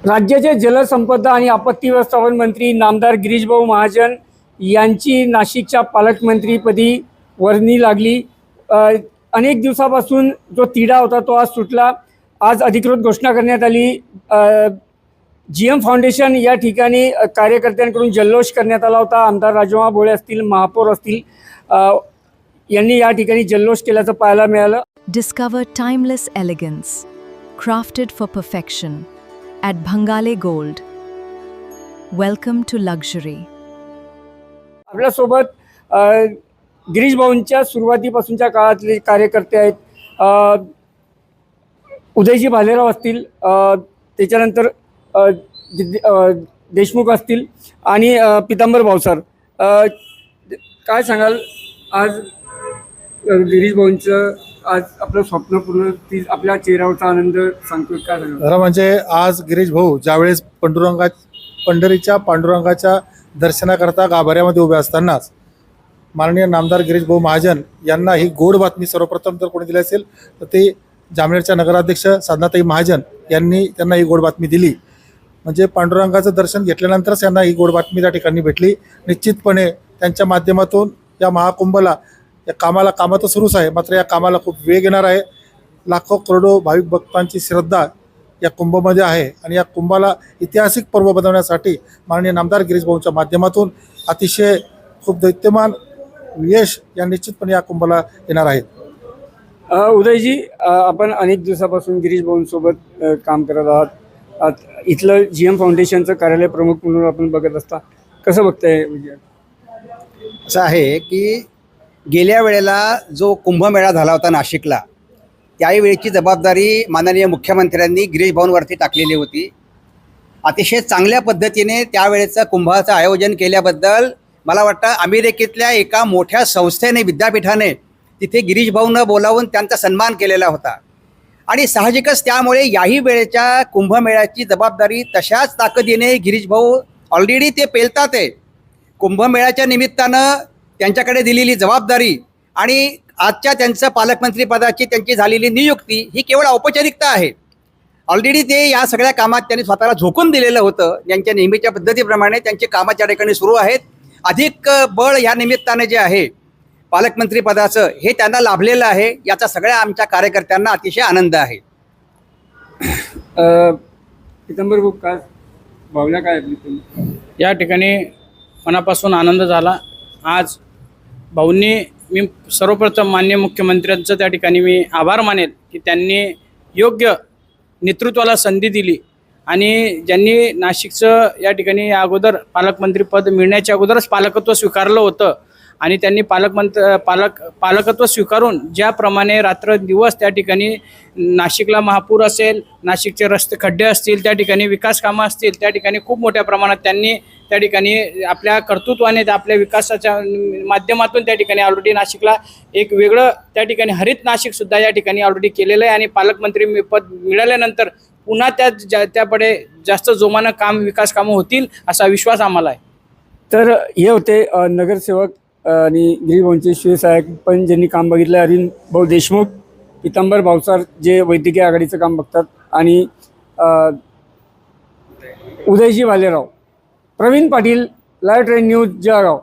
राज्याचे जलसंपदा आणि आपत्ती व्यवस्थापन मंत्री नामदार गिरीशभाऊ महाजन यांची नाशिकच्या पालकमंत्रीपदी वर्णी लागली। अनेक दिवसापासून जो तिढा होता तो आज सुटला। आज अधिकृत घोषणा करण्यात आली। GM फाउंडेशन या ठिकाणी कार्यकर्त्यांकडून जल्लोष करण्यात आला होता। आमदार राजमा भोळे असतील, महापौर असतील, यांनी या ठिकाणी जल्लोष केल्याचं पाहायला मिळालं। Discover timeless elegance, crafted for perfection, at Bhangale Gold. Welcome to luxury. आपल्यासोबत गिरीश भाऊंच्या सुरुवातीपासूनच्या काळातले कार्यकर्ते आहेत। उदयजी भालेराव असतील, त्याच्यानंतर देशमुख असतील आणि पितांबर भावसार। काय सांगाल आज गिरीश भाऊंचं आज आपलं स्वप्न पूर्ण, ती आपल्या चेहऱ्यावरचा आनंद सांगतो, काय सांगाल? खरं म्हणजे आज गिरीश भाऊ ज्यावेळेस पंढरीच्या पांडुरंगाच्या दर्शनाकरता गाभाऱ्यामध्ये उभे असतानाच माननीय नामदार गिरीश भाऊ महाजन यांना ही गोड बातमी सर्वप्रथम जर कोणी दिली असेल तर ते जामनेरच्या नगराध्यक्ष साधनाताई महाजन यांनी त्यांना ही गोड बातमी दिली। म्हणजे पांडुरंगाचं दर्शन घेतल्यानंतरच यांना ही गोड बातमी त्या ठिकाणी भेटली। निश्चितपणे त्यांच्या माध्यमातून या महाकुंभला, या कामं तर सुरूच आहे, मात्र या कामाला खूप वेग येणार आहे। लाखो करोडो भाविक भक्तांची श्रद्धा या कुंभमध्ये आहे आणि या कुंभाला ऐतिहासिक पर्व बनवण्यासाठी माननीय नामदार गिरीश भाऊंच्या माध्यमातून अतिशय खूप दैत्यमान यश या निश्चितपणे या कुंभाला येणार आहेत। उदयजी, आपण अनेक दिवसापासून गिरीश भाऊंसोबत काम करत आहात। इथलं GM फाउंडेशनचं कार्यालय प्रमुख म्हणून आपण बघत असता, कसं बघताय? असं आहे की गेल्या वेळेला जो कुंभमेळा झाला होता नाशिकला, त्याही वेळेची जबाबदारी माननीय मुख्यमंत्र्यांनी गिरीश भाऊंवरती टाकलेली होती। अतिशय चांगल्या पद्धतीने त्यावेळेचं कुंभाचं आयोजन केल्याबद्दल मला वाटतं अमेरिकेतल्या एका मोठ्या संस्थेने, विद्यापीठाने तिथे गिरीश भाऊंना बोलावून त्यांचा सन्मान केलेला होता आणि साहजिकच त्यामुळे याही वेळेच्या कुंभमेळ्याची जबाबदारी तशाच ताकदीने गिरीश भाऊ ऑलरेडी ते पेलतात आहे। कुंभमेळ्याच्या निमित्तानं त्यांच्याकडे दिलेली जबाबदारी आणि आजच्या त्यांचं पालकमंत्रीपदाची त्यांची झालेली नियुक्ती ही केवळ औपचारिकता आहे। ऑलरेडी ते या सगळ्या कामात त्यांनी स्वतःला झोकून दिलेलं होतं। त्यांच्या नेहमीच्या पद्धतीप्रमाणे त्यांची कामं त्या ठिकाणी सुरू आहेत। अधिक बळ या निमित्ताने जे आहे पालकमंत्रीपदाचं, हे त्यांना लाभलेलं आहे। याचा सगळ्या आमच्या कार्यकर्त्यांना अतिशय आनंद आहे। पितांबर भाऊ, काय भावना काय या ठिकाणी मनापासून आनंद झाला। आज भाऊंनी, मी सर्वप्रथम माननीय मुख्यमंत्र्यांचं त्या ठिकाणी मी आभार मानेल की त्यांनी योग्य नेतृत्वाला संधी दिली आणि ज्यांनी नाशिकचं या ठिकाणी या अगोदर पालकमंत्रीपद मिळण्याच्या अगोदरच पालकत्व स्वीकारलं होतं आणि त्यांनी पालकत्व स्वीकारून ज्याप्रमाणे रात्रदिवस त्या ठिकाणी नाशिकला महापूर असेल, नाशिकचे रस्ते खड्डे असतील, त्या ठिकाणी विकास कामं असतील, त्या ठिकाणी खूप मोठ्या प्रमाणात त्यांनी त्या ठिकाणी आपल्या कर्तृत्वाने, आपल्या विकासाच्या माध्यमातून त्या ठिकाणी ऑलरेडी नाशिकला एक वेगळं त्या ठिकाणी हरित नाशिकसुद्धा या ठिकाणी ऑलरेडी केलेलं आहे आणि पालकमंत्री पद मिळाल्यानंतर पुन्हा त्यापुढे जास्त जोमानं विकास कामं होतील असा विश्वास आम्हाला आहे। तर हे होते नगरसेवक आणि गिरीश भाऊंचे शिवसहायक पण ज्यांनी काम बघितलं, अरविंद भाऊ देशमुख, पितांबर भावसार जे वैद्यकीय आघाडीचं काम बघतात, आणि उदयजी Bhalerao. Pravin Patil, live train news, Jalgaon.